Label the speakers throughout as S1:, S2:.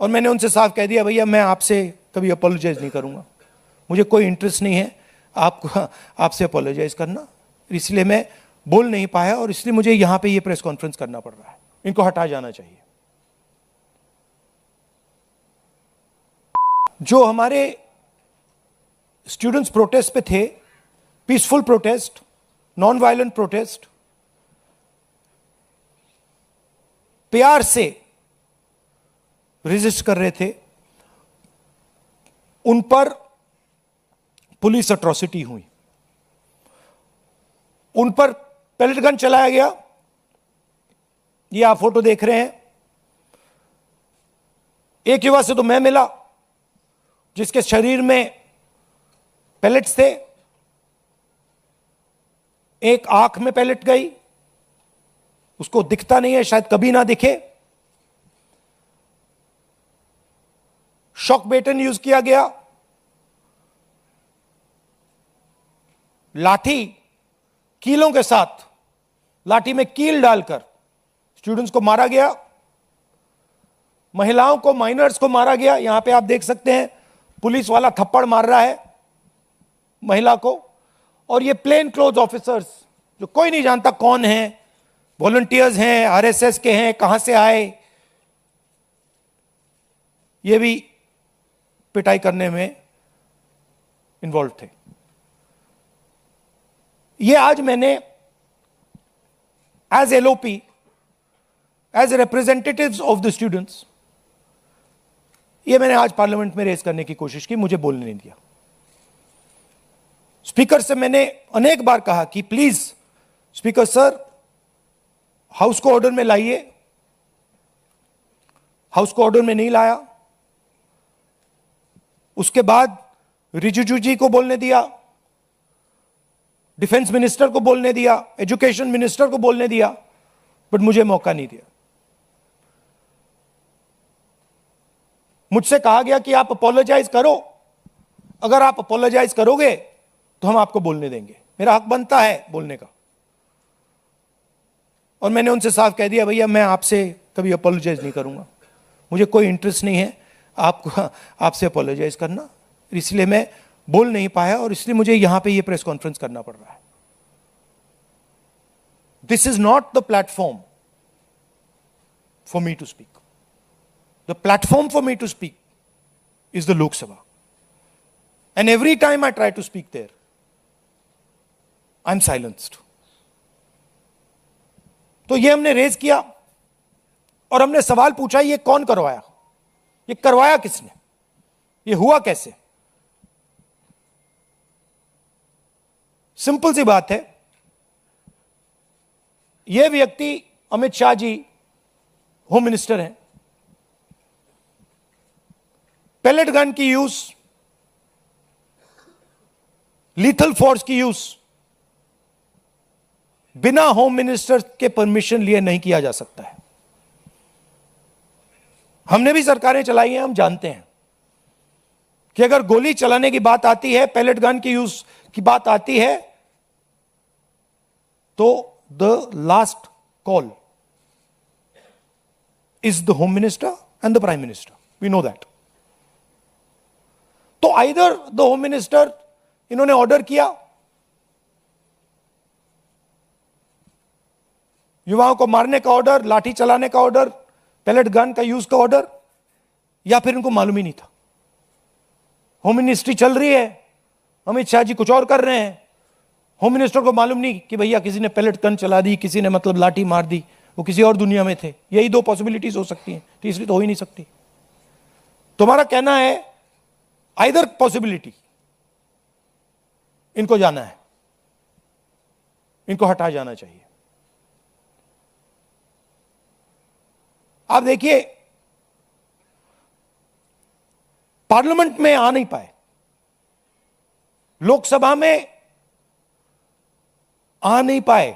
S1: और मैंने उनसे साफ कह दिया, भैया मैं आपसे कभी अपोलोजाइज नहीं करूंगा, मुझे कोई इंटरेस्ट नहीं है आपसे अपोलोजाइज करना, इसलिए मैं बोल नहीं पाया और इसलिए मुझे यहां पे ये प्रेस कॉन्फ्रेंस करना पड़ रहा है। इनको हटा जाना चाहिए। जो हमारे स्टूडेंट्स प्रोटेस्ट पे थे, peaceful protest, non violent protest, प्यार से रेजिस्ट कर रहे थे, उन पर पुलिस अट्रॉसिटी हुई, उन पर पेलेट गन चलाया गया। ये आप फोटो देख रहे हैं। एक युवा से तो मैं मिला जिसके शरीर में पेलेट्स थे, एक आंख में पेलेट गई, उसको दिखता नहीं है, शायद कभी ना दिखे। शॉक बेटन यूज किया गया, लाठी कीलों के साथ, लाठी में कील डालकर स्टूडेंट्स को मारा गया, महिलाओं को, माइनर्स को मारा गया। यहां पे आप देख सकते हैं पुलिस वाला थप्पड़ मार रहा है महिला को, और ये प्लेन क्लोथ ऑफिसर्स जो कोई नहीं जानता कौन है, वॉलंटियर्स हैं, आरएसएस के हैं, कहां से आए, ये भी पिटाई करने में इन्वॉल्व थे। ये आज मैंने as LOP, as representatives of the students, ये मैंने आज पार्लियामेंट में रेज करने की कोशिश की, मुझे बोलने नहीं दिया। स्पीकर से मैंने अनेक बार कहा कि प्लीज स्पीकर सर, हाउस को ऑर्डर में लाइए, हाउस को ऑर्डर में नहीं लाया। उसके बाद रिजिजू जी को बोलने दिया, डिफेंस मिनिस्टर को बोलने दिया, एजुकेशन मिनिस्टर को बोलने दिया, बट मुझे मौका नहीं दिया। मुझसे कहा गया कि आप अपोलोजाइज करो, अगर आप अपोलोजाइज करोगे तो हम आपको बोलने देंगे। मेरा हक बनता है बोलने का, और मैंने उनसे साफ कह दिया, भैया मैं आपसे कभी अपोलोजाइज नहीं करूंगा, मुझे कोई इंटरेस्ट नहीं है आपसे अपोलोजाइज करना, इसलिए मैं बोल नहीं पाया और इसलिए मुझे यहां पे ये प्रेस कॉन्फ्रेंस करना पड़ रहा है। This is not the platform for me to speak. The platform for me to speak is the Lok Sabha, and every time I try to speak there, I am silenced. तो ये हमने रेज किया और हमने सवाल पूछा, ये कौन करवाया, ये करवाया किसने, ये हुआ कैसे। सिंपल सी बात है, यह व्यक्ति अमित शाह जी होम मिनिस्टर हैं, पेलेट गन की यूज, लीथल फोर्स की यूज बिना होम मिनिस्टर के परमिशन लिए नहीं किया जा सकता है। हमने भी सरकारें चलाई हैं, हम जानते हैं कि अगर गोली चलाने की बात आती है, पेलेट गन की यूज की बात आती है, तो the last call is the home minister and the prime minister, we know that. तो आइदर द होम मिनिस्टर, इन्होंने ऑर्डर किया युवाओं को मारने का ऑर्डर, लाठी चलाने का ऑर्डर, पेलेट गन का यूज का ऑर्डर, या फिर इनको मालूम ही नहीं था। होम मिनिस्ट्री चल रही है, अमित शाह जी कुछ और कर रहे हैं, होम मिनिस्टर को मालूम नहीं कि भैया किसी ने पेलेट गन चला दी, किसी ने मतलब लाठी मार दी, वो किसी और दुनिया में थे। यही दो पॉसिबिलिटीज हो सकती हैं, तीसरी तो हो ही नहीं सकती। तुम्हारा कहना है आइदर पॉसिबिलिटी, इनको जाना है, इनको हटा जाना चाहिए। आप देखिए, पार्लियामेंट में आ नहीं पाए, लोकसभा में आ नहीं पाए।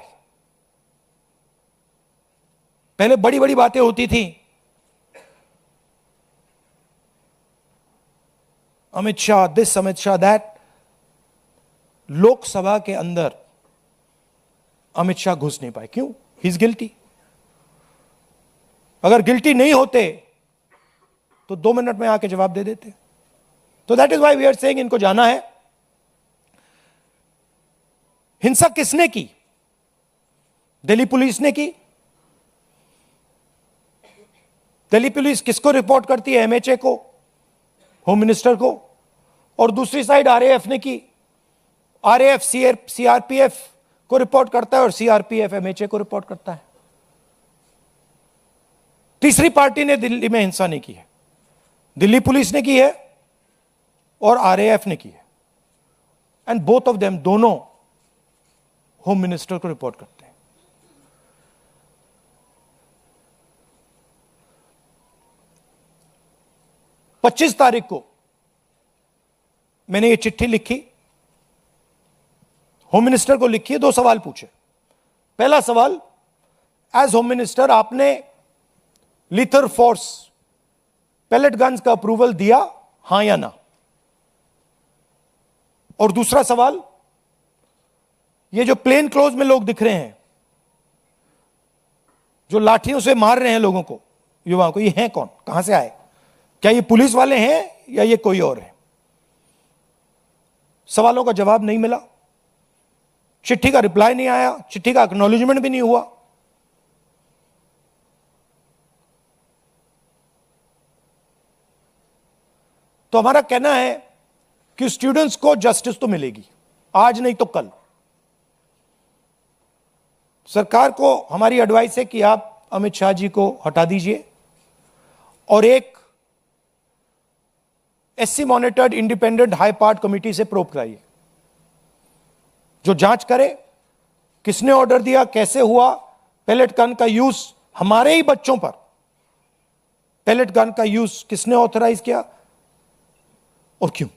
S1: पहले बड़ी बड़ी बातें होती थी, अमित शाह दिस, अमित शाह दैट। लोकसभा के अंदर अमित शाह घुस नहीं पाए। क्यों? He is guilty. अगर गिल्टी नहीं होते तो 2 मिनट में आके जवाब दे देते। तो that is why we are saying इनको जाना है। हिंसा किसने की? दिल्ली पुलिस ने की। दिल्ली पुलिस किसको रिपोर्ट करती है? एमएचए को, होम मिनिस्टर को। और दूसरी साइड आरएएफ ने की। आरएएफ सीआरपीएफ को रिपोर्ट करता है और सीआरपीएफ एमएचए को रिपोर्ट करता है। तीसरी पार्टी ने दिल्ली में हिंसा नहीं की है। दिल्ली पुलिस ने की है और आरएएफ ने की है। एंड बोथ ऑफ देम, दोनों होम मिनिस्टर को रिपोर्ट करते हैं। पच्चीस तारीख को मैंने ये चिट्ठी लिखी, होम मिनिस्टर को लिखी है। 2 सवाल पूछे। पहला सवाल, एज होम मिनिस्टर आपने लीथर फोर्स पेलेट गन्स का अप्रूवल दिया, हां या ना? और दूसरा सवाल, ये जो प्लेन क्लोज में लोग दिख रहे हैं, जो लाठियों से मार रहे हैं लोगों को, युवाओं को, ये हैं कौन? कहां से आए? क्या ये पुलिस वाले हैं या ये कोई और है? सवालों का जवाब नहीं मिला, चिट्ठी का रिप्लाई नहीं आया, चिट्ठी का एक्नॉलेजमेंट भी नहीं हुआ। तो हमारा कहना है कि स्टूडेंट्स को जस्टिस तो मिलेगी, आज नहीं तो कल। सरकार को हमारी एडवाइस है कि आप अमित शाह जी को हटा दीजिए और एक SC monitored independent high part committee से प्रोब कराइए, जो जांच करे किसने ऑर्डर दिया, कैसे हुआ, पेलेट गन का यूज, हमारे ही बच्चों पर पेलेट गन का यूज किसने ऑथराइज किया और क्यों।